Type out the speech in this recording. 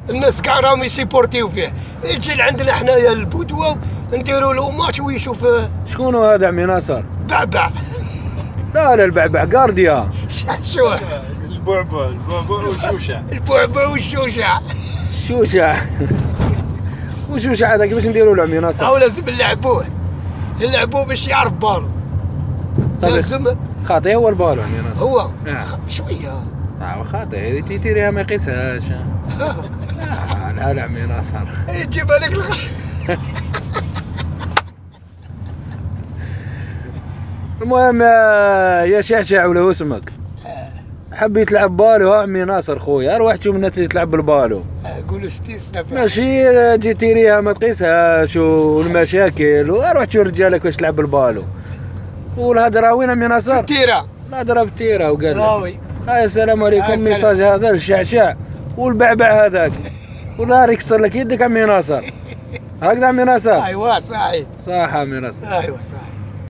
الناس كاع راهم يسيبورتيو فيه، يجي لعندنا حنايا البودوه نديروا له ماتش ويشوف. شكون هذا عمي ناصر؟ بعبع. لا البعبع قارديا. شو البعبع والشوشة. البعبع والشوشة. الشوشة. وشوشة هذا كيفاش نديروا له عمي ناصر؟ او لازم نلعبوه باش يعرف بالو. لازم خاطئ هو البالو عمي ناصر. هو شويه خاطئ تيريها ما يقيسهاش. لا عمي ناصر يجيب هذاك المهم يا شعشع ولا هو اسمك، حب يتلعب بالو عمي ناصر خويا، روح تشوف الناس اللي تلعب بالبالو. قولوا استيسنا ماشي تجي تيريها ما تقيسهاش والمشاكل، وروح تشوف رجالك واش تلعب بالبالو. والهضره وين عمي ناصر؟ التيره. الهضره بالتيره وقال راوي. السلام عليكم. ميساج هذا للشعشع والبعبع هذاك، والله يكسر لك يدك عمي ناصر. هكذا عمي ناصر. ايوا صحيح. صح عمي ناصر. ايوا صحيح.